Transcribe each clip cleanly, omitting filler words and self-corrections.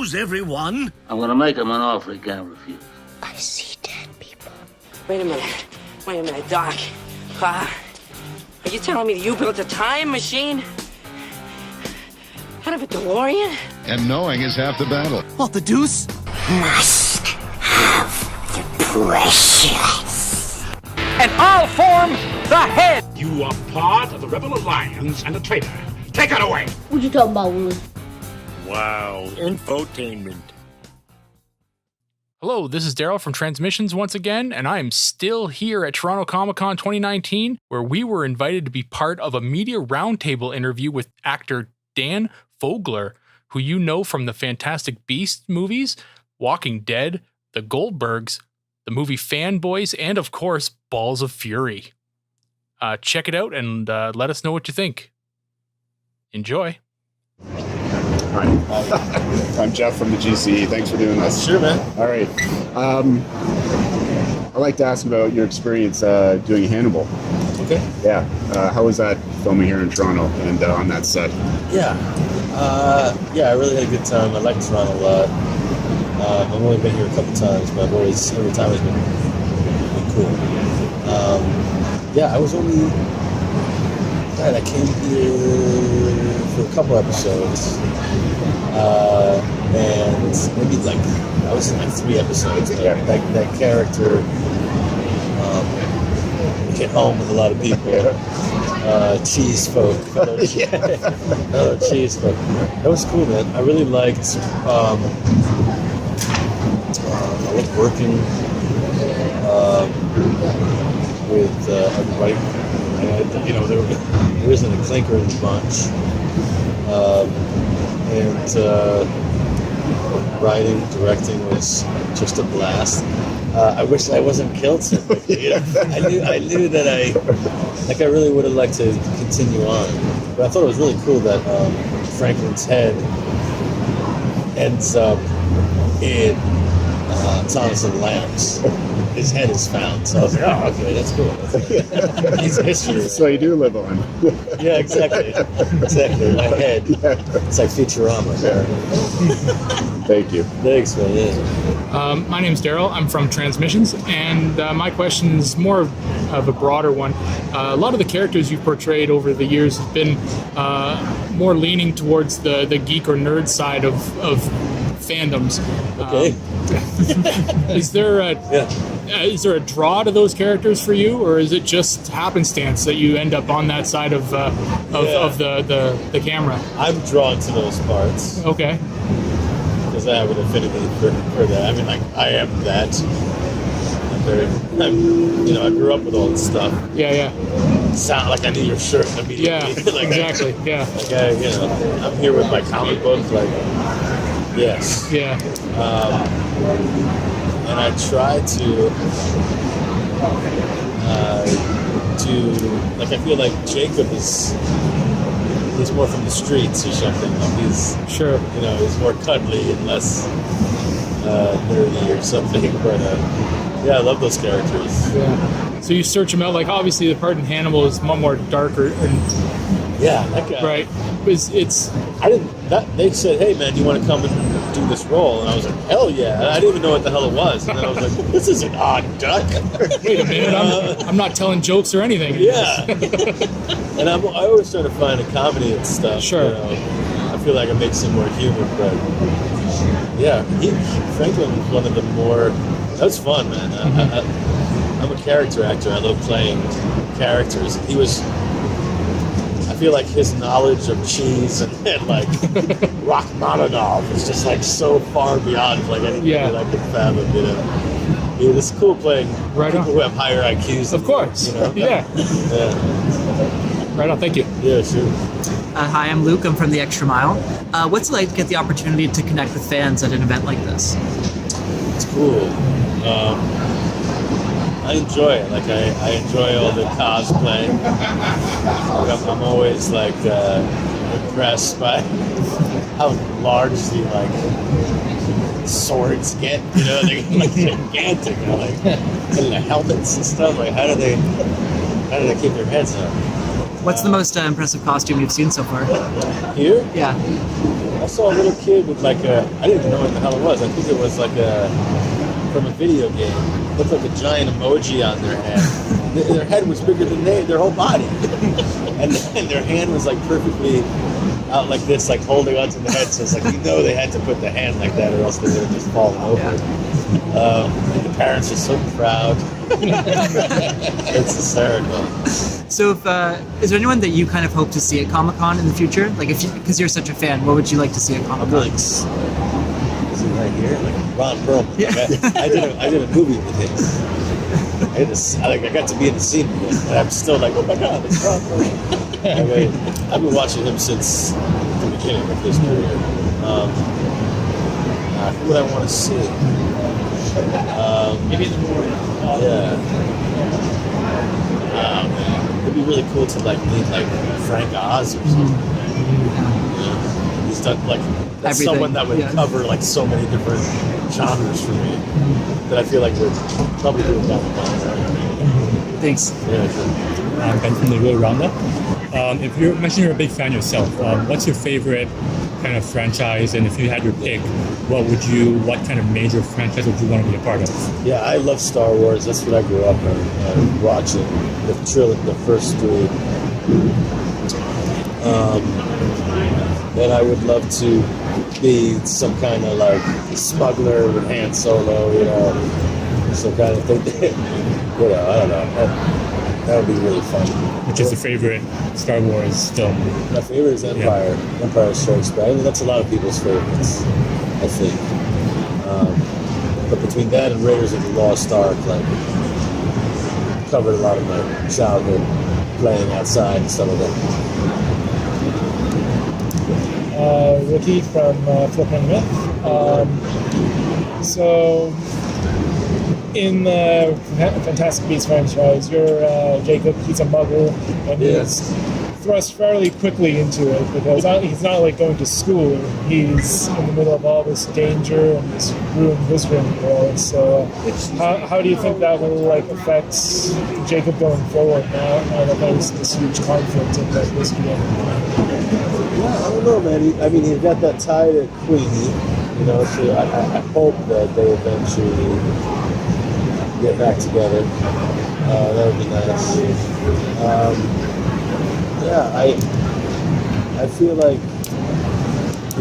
news, everyone. I'm gonna make him an offer he can't refuse. I see dead people. Wait a minute, Doc. Are you telling me that you built a time machine? Out of a DeLorean? And knowing is half the battle. What, the deuce? Must have the precious. And I'll form the head! You are part of the Rebel Alliance and a traitor. Take it away! What you talking about, Willie? Wow, infotainment. Hello, this is Darryl from TransMissions once again, and I am still here at Toronto Comicon 2019, where we were invited to be part of a Media Roundtable interview with actor Dan Fogler, who you know from the Fantastic Beasts movies, Walking Dead, The Goldbergs, the movie Fanboys, and of course, Balls of Fury. Check it out and let us know what you think. Enjoy. Hi. I'm Jeff from the GCE. Thanks for doing this. Sure, man. All right. I'd like to ask about your experience doing Hannibal. Okay. Yeah. How was that filming here in Toronto and on that set? Yeah. I really had a good time. I like Toronto a lot. I've only been here a couple times, but every time it's been cool. I was only... God, I came here for a couple episodes. And maybe I was in 3 episodes. That character hit home with a lot of people. Cheese folk. Cheese folk. That was cool, man. I really liked I was working with everybody. There isn't a clinker in the bunch. Writing, directing was just a blast. I wish I wasn't killed so quickly. I knew that I really would have liked to continue on. But I thought it was really cool that Franklin's head ends up in Thomas and Lamb's. His head is found. So I was like, oh, okay, that's cool. He's a history. So you do live on. Yeah, exactly. My head. Yeah. It's like Futurama. Yeah. Thank you. Thanks, man. Yeah. My name's Darryl. I'm from TransMissions, and my question is more of a broader one. A lot of the characters you've portrayed over the years have been more leaning towards the geek or nerd side of fandoms. Okay. Is there a draw to those characters for you, or is it just happenstance that you end up on that side of the camera? I'm drawn to those parts. Okay. Because I have an affinity for that. I mean, I am that. I grew up with all this stuff. Yeah. Sound like I need your shirt immediately. Yeah, exactly. I'm here with my comic book. Yes. Yeah. And I try to I feel like Jacob he's more from the streets or something. He's sure. He's more cuddly and less nerdy or something. But I love those characters. Yeah. So you search them out. Like obviously the part in Hannibal is much more darker and. Yeah, that guy. Right. They said, hey man, do you want to come and do this role? And I was like, hell yeah. I didn't even know what the hell it was. And then I was like, this is an odd duck. Wait a minute, I'm not telling jokes or anything. Yeah. And I always try to find a comedy and stuff. Sure. I feel like I make some more humor, but yeah, Franklin was one of the more, that was fun, man. I'm a character actor. I love playing characters. I feel like his knowledge of cheese and Rachmaninoff is just so far beyond anything that I could fathom. It's cool playing people who have higher IQs. Of course. Yeah. Right on. Thank you. Yeah, sure. Hi, I'm Luke. I'm from The Extra Mile. What's it like to get the opportunity to connect with fans at an event like this? It's cool. I enjoy it. I enjoy all the cosplay. I'm always impressed by how large the swords get. They're gigantic. And the helmets and stuff. How do they keep their heads up? What's the most impressive costume you've seen so far? Here? Yeah. I saw a little kid with like a, I didn't even know what the hell it was. I think it was like from a video game. It looked like a giant emoji on their head. Their head was bigger than their whole body. and their hand was like perfectly out like this, like holding onto the head. So it's like, they had to put the hand like that or else they would have just fallen over. And the parents are so proud. It's hysterical. So, is there anyone that you kind of hope to see at Comic-Con in the future? Like, because you're such a fan, what would you like to see at Comic-Con? Is he right here? Like Ron Perlman. Yeah. I did a movie with him. I got to be in the scene with him, and I'm still like, oh my god, it's Ron Perlman. I've been watching him since the beginning of his career. Who would I want to see? Maybe in the morning. Yeah. It'd be really cool to meet Frank Oz or something. He's done that's everything. Someone that would cover so many different genres for me that I feel like would probably do a Comic-Con. Thanks. Yeah, sure. I'm Ben from the Media Roundtable. If you mentioned you're a big fan yourself, what's your favorite kind of franchise? And if you had your pick, what kind of major franchise would you want to be a part of? Yeah, I love Star Wars. That's what I grew up watching. The first three. And I would love to be some kind of smuggler with Han Solo, some kind of thing. I don't know. That would be really fun. Which is your favorite Star Wars film? My favorite is Empire. Yeah. Empire Strikes Back. I mean, that's a lot of people's favorites, I think. But between that and Raiders of the Lost Ark, covered a lot of my childhood playing outside and some of that. Ricky from Flip and Myth. So, in the Fantastic Beasts franchise, you're Jacob. He's a muggle, and he's thrust fairly quickly into it because he's not going to school. He's in the middle of all this danger and this ruined wizarding world. So, how do you think that will affect Jacob going forward now that there's this huge conflict in the wizarding? Yeah, I don't know, man. He's got that tie to Queenie, so I hope that they eventually get back together. That would be nice. I feel like,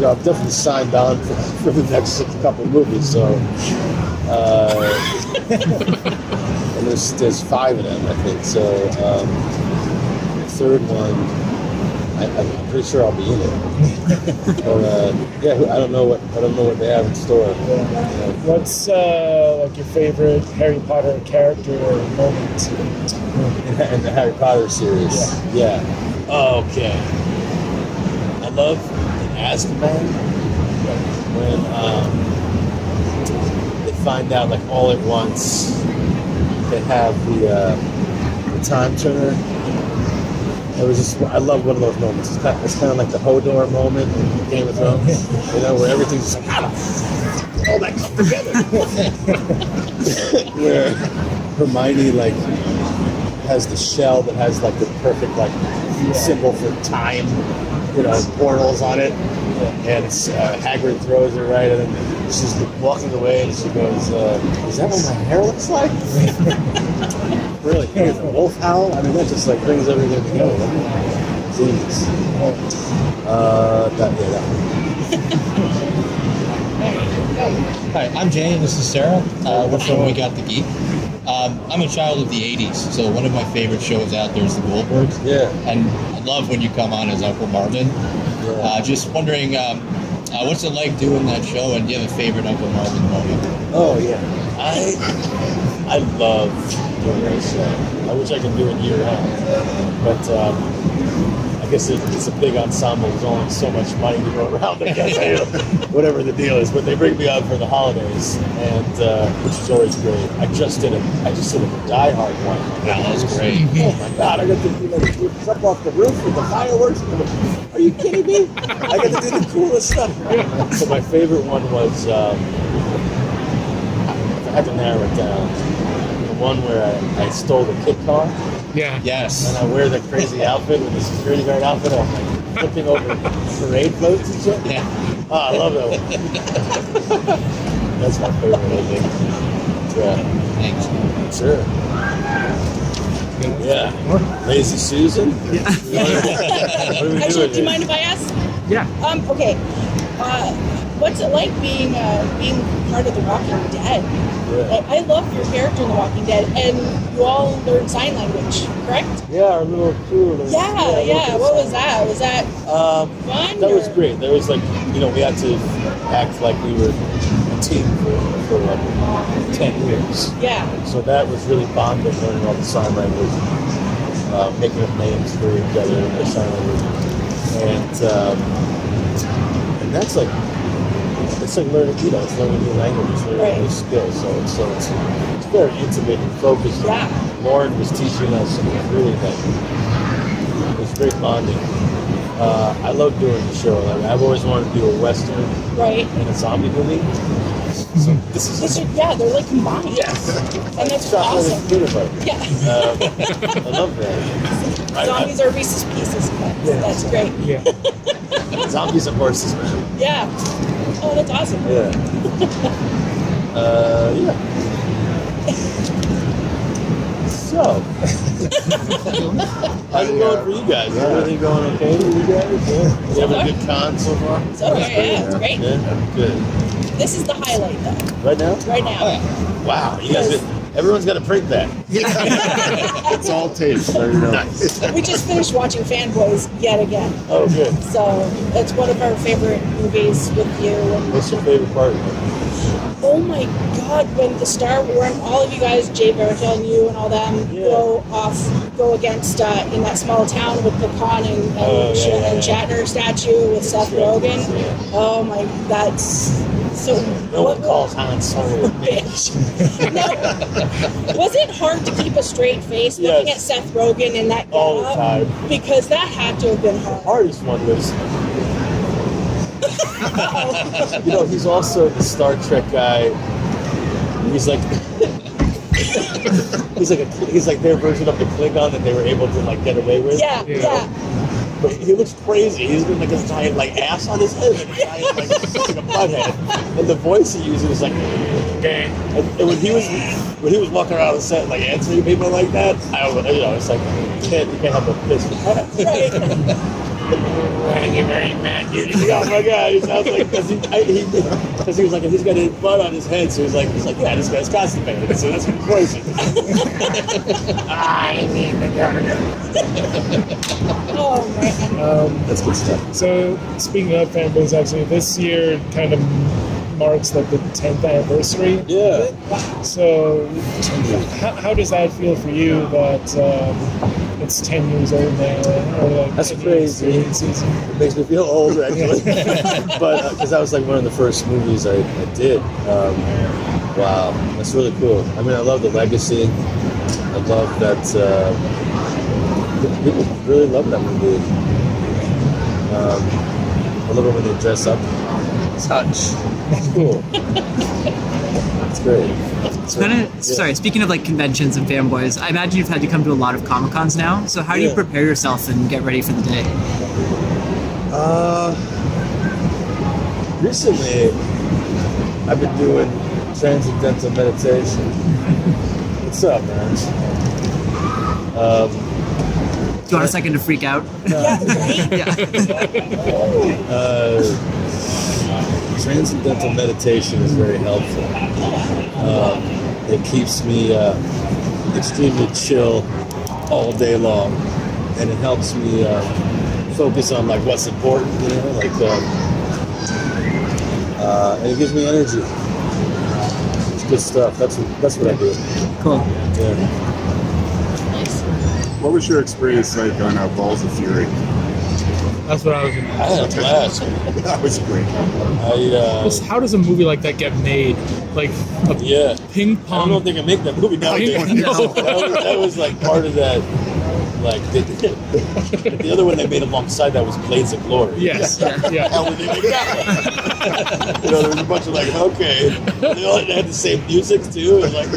I've definitely signed on for the next couple movies, so, and there's 5 of them, I think, so, the third one, I'm pretty sure I'll be in it. But, I don't know what they have in store. What's your favorite Harry Potter character or moment in the Harry Potter series? Yeah. Oh, okay. I love in Azkaban when they find out all at once they have the time turner. I love one of those moments. It's kind of like the Hodor moment in Game of Thrones, where everything's just all that come together. Where Hermione has the shell that has the perfect symbol for time, portals on it, and Hagrid throws her right, and then she's walking away, and she goes, "Is that what my hair looks like?" Really, the wolf howl. That just brings everything together. Genius. That Hi, I'm Jay, and this is Sarah. We're from We Got the Geek. I'm a child of the 80s, so one of my favorite shows out there is the Goldbergs. Yeah. And I love when you come on as Uncle Marvin. Yeah. Just wondering, what's it like doing that show, and do you have a favorite Uncle Marvin moment? Oh, yeah. I love doing that show. I wish I could do it year-round. But I guess it's a big ensemble. There's only so much money to go around, I guess. Whatever the deal is. But they bring me on for the holidays, and which is always great. I just did a Die Hard one. Yeah, that was great. Oh my God! I got to jump off the roof with the fireworks. Are you kidding me? I got to do the coolest stuff. So my favorite one was, if I had to narrow it down, the one where I stole the kit car. Yeah. Yes. And I wear the crazy outfit with the security guard outfit. I'm like, flipping over parade floats and shit. Yeah. Oh, I love that one. That's my favorite, I think. Yeah. Thanks. Sure. Yeah. Lazy Susan? Yeah. What are we Actually, doing do you mind if I ask? Yeah. Okay. What's it like being part of The Walking Dead? Yeah. I love your character in The Walking Dead, and you all learned sign language, correct? Yeah, our little crew. Yeah. What was that? Was that fun? That was great. There was like, we had to act like we were a team for like 10 years. Yeah. So that was really bonding, learning all the sign language, making up names for each other in their sign language. And that's like, it's like learning, it's learning new languages, learning new skills. So it's very intimate and focused. Yeah. Lauren was teaching us, and it was really like, it was great bonding. I love doing the show. Like, I've always wanted to do a Western and a zombie movie. So they're like combined. Yes. And that's Chocolate awesome. and peanut butter. Yeah. I love that. Zombies are Reese's Pieces. That's great. Yeah. Zombies and horses, man. Yeah. Oh, that's awesome. Yeah. Yeah. So, how's it going for you guys? Is everything going okay with you guys? Yeah. You having a good con so far? It's okay, it's great. Yeah, good. This is the highlight, though. Right now? Right now. Oh, yeah. Wow, you guys, everyone's got to print that. It's all taped. So Nice. We just finished watching Fanboys yet again. Oh, good. So it's one of our favorite movies with you. And what's your favorite part? oh my God, when all of you guys, Jay Baruchel and you and all them, go against in that small town with the Khan and Shatner statue with Seth Rogen. Oh my, that's so. No one calls Han Solo a bitch. No, was it hard to keep a straight face looking at Seth Rogen in that all the time? Because that had to have been hard. The hardest one was. He's also the Star Trek guy. He's like he's like their version of the Klingon that they were able to like get away with. Yeah. But he looks crazy. He's got like a giant like ass on his head and a giant like a butthead. And the voice he uses is like, okay. And when he was walking around the set like answering people like that, it's like you can't help but piss your pants. Right. Thank you very much. Oh my God, he sounds like because he was like he's got his butt on his head, so he's like yeah, this guy's constipated, so that's what his voice is. I need the governor. Oh man. That's good stuff. So speaking of Fanboys, actually, this year kind of marks like the 10th anniversary. Yeah. So how does that feel for you that it's 10 years old now? That's crazy. It makes me feel old, actually. But because that was like one of the first movies I did. Wow, that's really cool. I mean, I love the legacy. I love that people really love that movie. I love it when they dress up. Touch. It's cool. It's great. Sorry, speaking of like conventions and fanboys, I imagine you've had to come to a lot of Comic-Cons now. So how do you prepare yourself and get ready for the day? Recently, I've been doing transcendental meditation. What's up, man? Do you want a second to freak out? Transcendental meditation is very helpful. It keeps me extremely chill all day long, and it helps me focus on like what's important, and it gives me energy. It's good stuff. That's what I do. Cool. Yeah. What was your experience like on Balls of Fury? That's what I was. I had a blast. That was great. How does a movie like that get made? Like ping pong. I don't know if they can make that movie nowadays. That was like part of that Like the other one they made alongside that was Blades of Glory. Yes. Yeah. How did they make that one? You know, there was a bunch of like, okay, they all had the same music too. And like,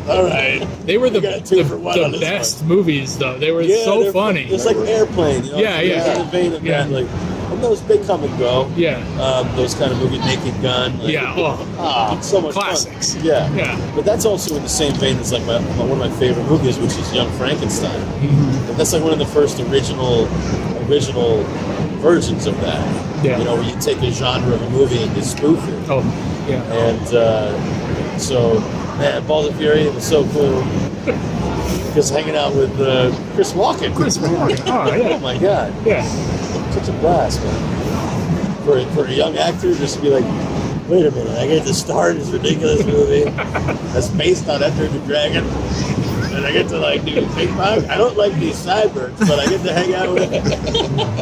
all right, they were the best movies though. They were so funny. It's like Airplane. You know? Yeah. In the vein of that, like. And those big come and go. Yeah. Those kind of movie, Naked Gun. Like, so much classics. Fun. Yeah. But that's also in the same vein as like one of my favorite movies, which is Young Frankenstein. Mm-hmm. And that's like one of the first original versions of that. Yeah. You know, where you take a genre of a movie and you spoof it. Oh, yeah. And so, man, Balls of Fury was so cool. Just hanging out with Chris Walken. Oh, yeah. Oh my God. Yeah. Such a blast, man. For a young actor, just to be like, wait a minute, I get to star in this ridiculous movie that's based on Enter the Dragon, and I get to like do Big Mouth. I don't like these sideburns, but I get to hang out with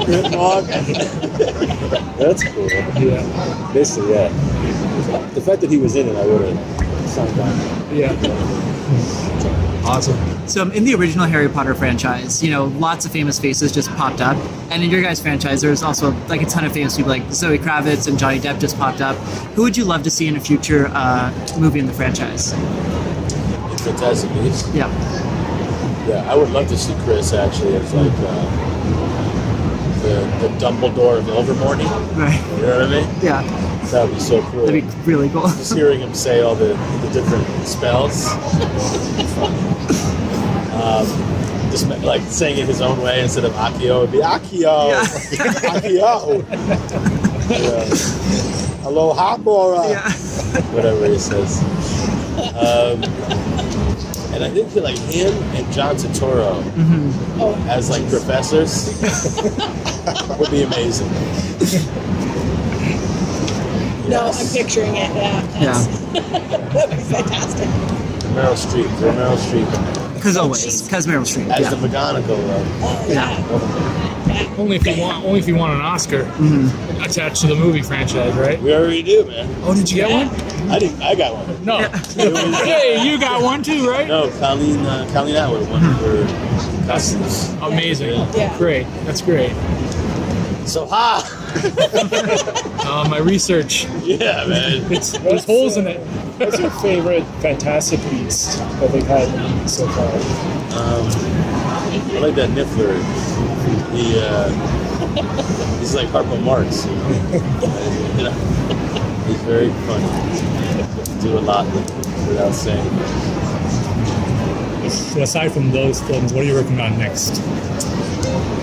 Chris Walken. That's cool. Yeah. Basically, yeah. The fact that he was in it, I would have signed on. Yeah. Awesome. So in the original Harry Potter franchise, you know, lots of famous faces just popped up. And in your guys' franchise, there's also like a ton of famous people, like Zoe Kravitz and Johnny Depp just popped up. Who would you love to see in a future movie in the franchise? In Fantastic Beasts? Yeah. Yeah, I would love to see Chris actually as like the Dumbledore of Ilvermorny. Right. You know what I mean? Yeah. That would be so cool. That'd be really cool. Just hearing him say all the different spells. Just like saying it his own way instead of Accio, it would be Accio. Yeah. Accio. Yeah. Aloha Mora. Yeah. Whatever he says. And I think like him and John Turturro as like professors would be amazing. No, I'm picturing it. Yeah. That'd be fantastic. Meryl Streep. Because Meryl Streep. As the McGonagall. Only if you want an Oscar attached to the movie franchise, right? We already do, man. Oh, did you get one? I got one. No. Hey, you got one too, right? No, Colleen Atwood won for costumes. Amazing. Yeah. Great. That's great. So ha! My research. Yeah, man. There's holes in it. What's your favorite Fantastic Beast that they've had so far? I like that Niffler. He's like Harpo Marx, you know? He's very funny. Do a lot without saying. So aside from those films, what are you working on next?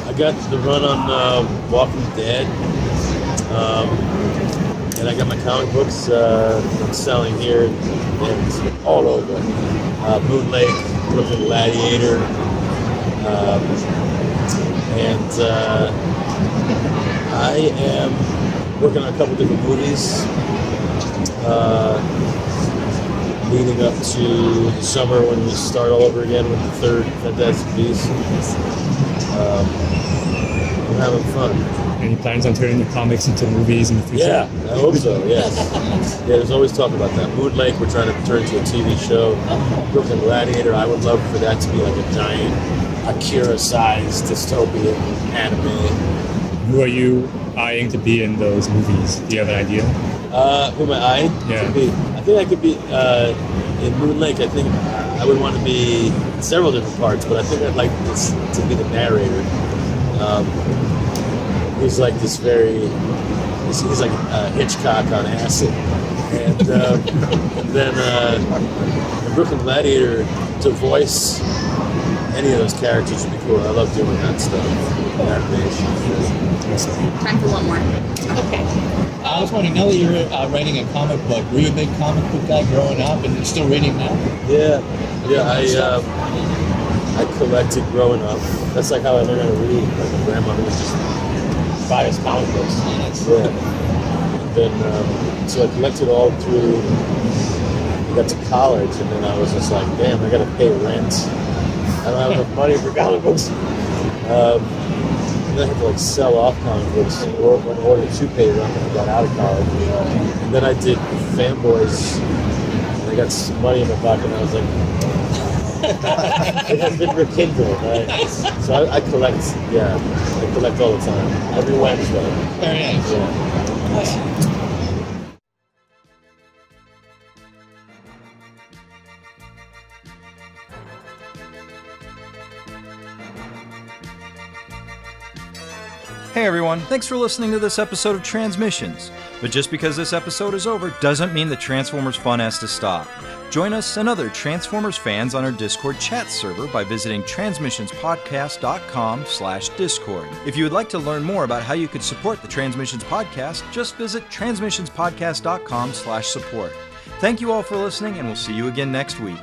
I got the run on Walking Dead, and I got my comic books I'm selling here and all over. Moon Lake, Brooklyn Gladiator, and I am working on a couple different movies leading up to the summer when we start all over again with the third Fantastic Beasts. I'm having fun. Any plans on turning the comics into movies in the future? Yeah, I hope so, yes. Yeah, there's always talk about that. Moon Lake, we're trying to turn to a TV show. Brooklyn Gladiator, I would love for that to be like a giant Akira-sized dystopian anime. Who are you eyeing to be in those movies? Do you have an idea? Who am I eyeing? Yeah. I think I could be in Moon Lake. I think I would want to be in several different parts, but I think I'd like this to be the narrator. He's like this he's like Hitchcock on acid. And then in Brooklyn Gladiator, to voice any of those characters would be cool. I love doing that stuff. Animation. Time for one more. Okay. I was wondering, now that you're writing a comic book, were you a big comic book guy growing up and you're still reading now? Yeah. I collected growing up. That's like how I learned how to read. Like my grandmother would just buy us comic books. Yeah. And then, so I collected all through. I got to college, and then I was just like, damn, I got to pay rent. I don't have enough money for comic books. And then I had to like sell off comic books in order to pay rent when I got out of college. And then I did Fanboys, and I got some money in my pocket, and I was like, It has been rekindled. Right? So I collect. Yeah, I collect all the time. Every Wednesday. Very nice. Yeah. Hey everyone, thanks for listening to this episode of Transmissions. But just because this episode is over doesn't mean the Transformers fun has to stop. Join us and other Transformers fans on our Discord chat server by visiting transmissionspodcast.com/discord. If you would like to learn more about how you could support the Transmissions podcast, just visit transmissionspodcast.com/support. Thank you all for listening, and we'll see you again next week.